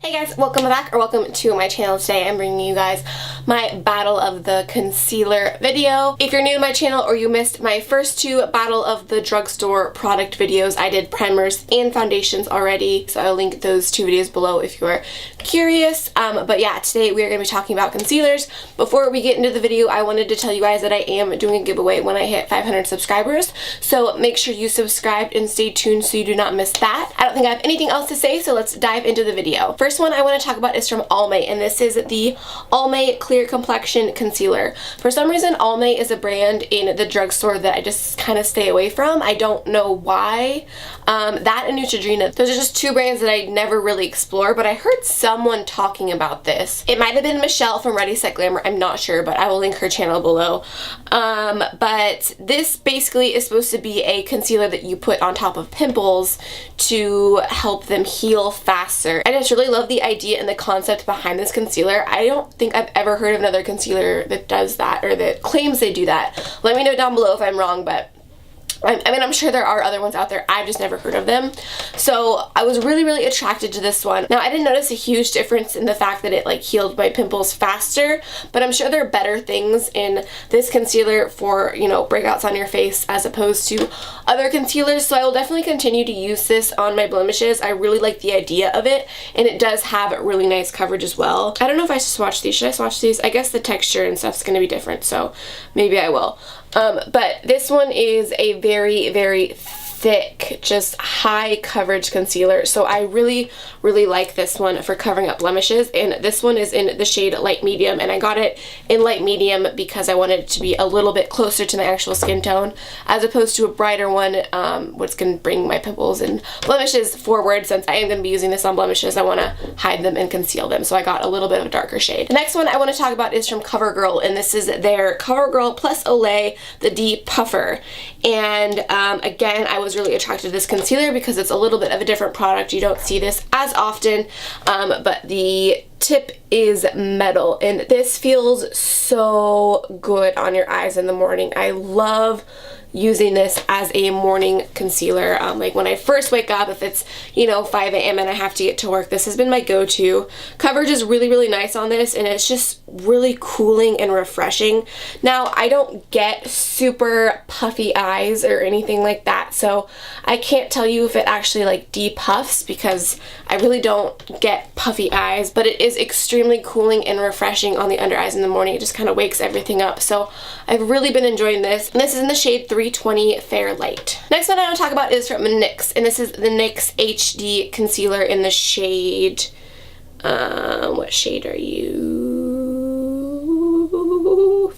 Hey guys, welcome back or welcome to my channel. Today I'm bringing you guys my Battle of the Concealer video. If you're new to my channel or you missed my first two Battle of the Drugstore product videos, I did primers and foundations already, so I'll link those two videos below if you're curious. But yeah, today we are going to be talking about concealers. Before we get into the video, I wanted to tell you guys that I am doing a giveaway when I hit 500 subscribers, so make sure you subscribe and stay tuned so you do not miss that. I don't think I have anything else to say, so let's dive into the video. First one I want to talk about is from Almay, and this is the Almay Clear Complexion Concealer. For some reason, Almay is a brand in the drugstore that I just kind of stay away from. I don't know why. That and Neutrogena, those are just two brands that I never really explore, but I heard someone talking about this. It might have been Michelle from Ready Set Glamour, I'm not sure, but I will link her channel below. But this basically is supposed to be a concealer that you put on top of pimples to help them heal faster. I just really love the idea and the concept behind this concealer. I don't think I've ever heard of another concealer that does that or that claims they do that. Let me know down below if I'm wrong, but I mean, I'm sure there are other ones out there. I've just never heard of them. So I was really attracted to this one. Now, I didn't notice a huge difference in the fact that it like healed my pimples faster, but I'm sure there are better things in this concealer for, you know, breakouts on your face as opposed to other concealers. So I will definitely continue to use this on my blemishes. I really like the idea of it, and it does have really nice coverage as well. I don't know if I should swatch these. Should I swatch these? I guess the texture and stuff's going to be different, so maybe I will. But this one is a very thick, just high coverage concealer, so I really like this one for covering up blemishes. And this one is in the shade light medium, and I got it in light medium because I wanted it to be a little bit closer to my actual skin tone as opposed to a brighter one, which can bring my pimples and blemishes forward. Since I am going to be using this on blemishes, I want to hide them and conceal them, so I got a little bit of a darker shade. The next one I want to talk about is from CoverGirl, and this is their CoverGirl Plus Olay the Deep Puffer. And again, I was really attracted to this concealer because it's a little bit of a different product. You don't see this as often, but the tip is metal, and this feels so good on your eyes in the morning. I love using this as a morning concealer. Like when I first wake up, if it's, you know, 5 a.m. and I have to get to work, this has been my go-to. Coverage is really nice on this, and it's just really cooling and refreshing. Now, I don't get super puffy eyes or anything like that, so I can't tell you if it actually like depuffs because I really don't get puffy eyes, but it is extremely cooling and refreshing on the under eyes in the morning. It just kind of wakes everything up. So I've really been enjoying this, and this is in the shade 320 Fair Light. Next one I want to talk about is from Nyx, and this is the Nyx HD Concealer in the shade, what shade are you?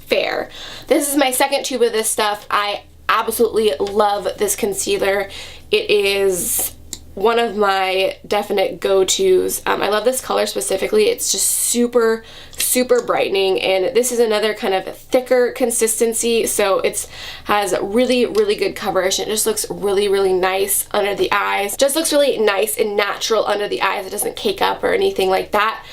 Fair. This is my second tube of this stuff. I absolutely love this concealer. It is one of my definite go-tos. I love this color specifically. It's just super brightening, and this is another kind of thicker consistency, so it has really good coverage, and it just looks really nice under the eyes. Just looks really nice and natural under the eyes. It doesn't cake up or anything like that.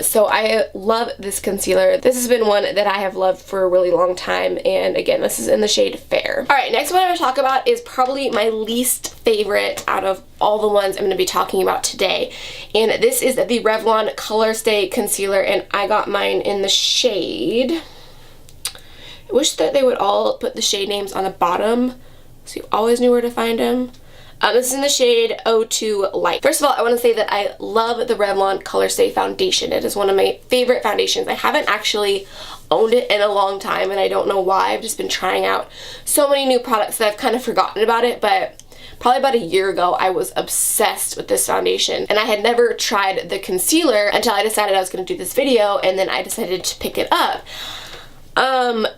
So I love this concealer. This has been one that I have loved for a really long time, and again, this is in the shade Fair. Alright, next one I'm going to talk about is probably my least favorite out of all the ones I'm going to be talking about today, and this is the Revlon Colorstay Concealer, and I got mine in the shade, I wish that they would all put the shade names on the bottom so you always knew where to find them. This is in the shade 02 Light. First of all, I want to say that I love the Revlon Colorstay foundation. It is one of my favorite foundations. I haven't actually owned it in a long time, and I don't know why. I've just been trying out so many new products that I've kind of forgotten about it, but probably about a year ago, I was obsessed with this foundation, and I had never tried the concealer until I decided I was going to do this video, and then I decided to pick it up.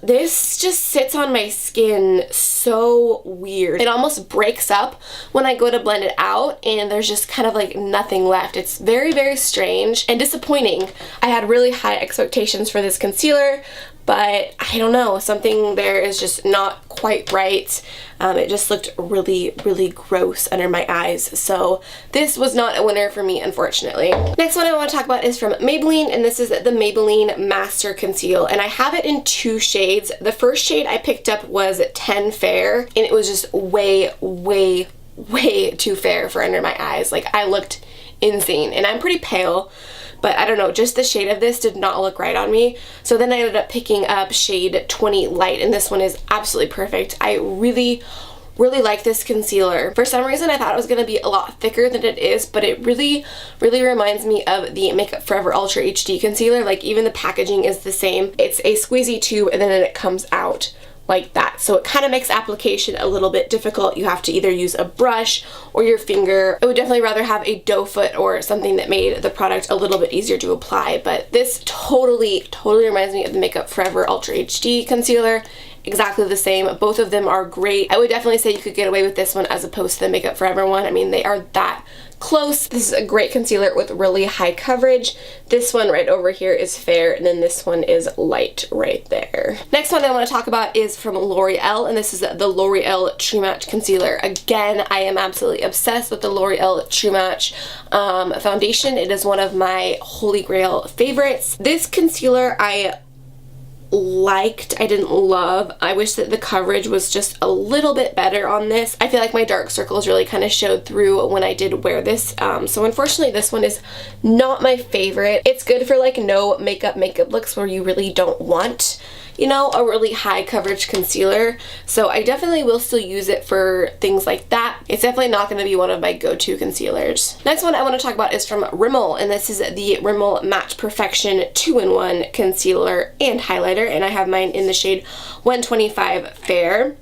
This just sits on my skin so weird. It almost breaks up when I go to blend it out, and there's just kind of like nothing left. It's very strange and disappointing. I had really high expectations for this concealer, but I don't know, something there is just not quite right. It just looked really gross under my eyes, so this was not a winner for me, unfortunately. Next one I want to talk about is from Maybelline, and this is the Maybelline Master Conceal, and I have it in two shades. The first shade I picked up was 10 Fair, and it was just way too fair for under my eyes. Like, I looked insane. And I'm pretty pale, but I don't know, just the shade of this did not look right on me. So then I ended up picking up shade 20 Light, and this one is absolutely perfect. I really like this concealer. For some reason I thought it was going to be a lot thicker than it is, but it really reminds me of the Makeup Forever Ultra HD Concealer. Like, even the packaging is the same. It's a squeezy tube and then it comes out like that. So it kind of makes application a little bit difficult. You have to either use a brush or your finger. I would definitely rather have a doe foot or something that made the product a little bit easier to apply, but this totally reminds me of the Makeup Forever Ultra HD Concealer. Exactly the same. Both of them are great. I would definitely say you could get away with this one as opposed to the Makeup Forever one. I mean, they are that close. This is a great concealer with really high coverage. This one right over here is fair, and then this one is light right there. Next one I want to talk about is from L'Oreal, and this is the L'Oreal True Match Concealer. Again, I am absolutely obsessed with the L'Oreal True Match foundation. It is one of my holy grail favorites. This concealer I didn't love. I wish that the coverage was just a little bit better on this. I feel like my dark circles really kind of showed through when I did wear this. So unfortunately this one is not my favorite. It's good for like no makeup looks where you really don't want, you know, a really high coverage concealer. So I definitely will still use it for things like that. It's definitely not going to be one of my go-to concealers. Next one I want to talk about is from Rimmel, and this is the Rimmel Matte Perfection 2-in-1 concealer and highlighter, and I have mine in the shade 125 Fair.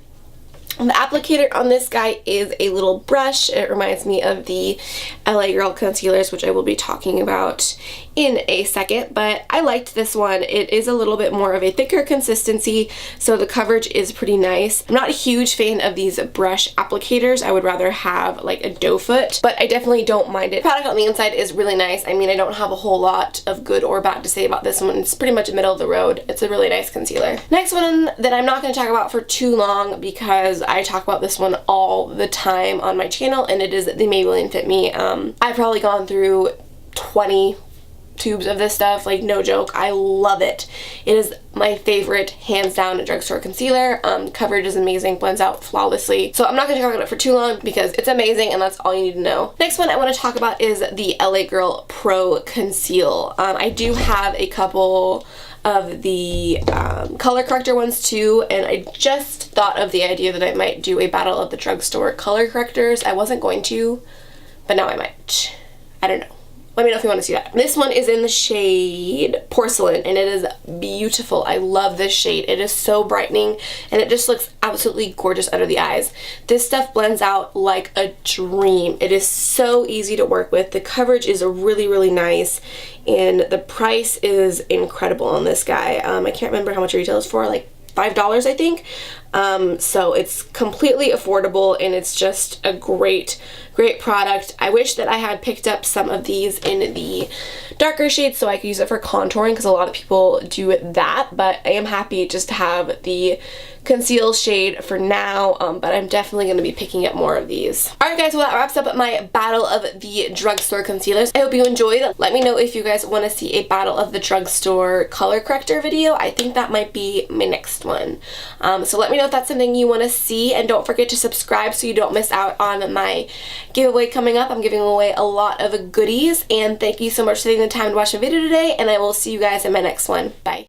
The applicator on this guy is a little brush. It reminds me of the LA Girl concealers, which I will be talking about in a second, but I liked this one. It is a little bit more of a thicker consistency, so the coverage is pretty nice. I'm not a huge fan of these brush applicators. I would rather have like a doe foot, but I definitely don't mind it. The product on the inside is really nice. I mean, I don't have a whole lot of good or bad to say about this one. It's pretty much a middle of the road. It's a really nice concealer. Next one that I'm not going to talk about for too long because I talk about this one all the time on my channel, and it is the Maybelline Fit Me. I've probably gone through 20 tubes of this stuff, like no joke. I love it. It is my favorite hands down drugstore concealer. Coverage is amazing, blends out flawlessly. So I'm not going to talk about it for too long because it's amazing and that's all you need to know. Next one I want to talk about is the LA Girl Pro Conceal. I do have a couple of the color corrector ones too, and I just thought of the idea that I might do a battle of the drugstore color correctors. I wasn't going to, but now I might. I don't know. Let me know if you want to see that. This one is in the shade Porcelain, and it is beautiful. I love this shade. It is so brightening, and it just looks absolutely gorgeous under the eyes. This stuff blends out like a dream. It is so easy to work with. The coverage is really nice, and the price is incredible on this guy. I can't remember how much it retails for, like $5 I think. So it's completely affordable, and it's just a great product. I wish that I had picked up some of these in the darker shades so I could use it for contouring, because a lot of people do that, but I am happy just to have the conceal shade for now, but I'm definitely going to be picking up more of these. Alright guys, well that wraps up my battle of the drugstore concealers. I hope you enjoyed. Let me know if you guys want to see a battle of the drugstore color corrector video. I think that might be my next one. So let me know if that's something you want to see, and don't forget to subscribe so you don't miss out on my giveaway coming up. I'm giving away a lot of goodies, and thank you so much for taking the time to watch the video today, and I will see you guys in my next one. Bye.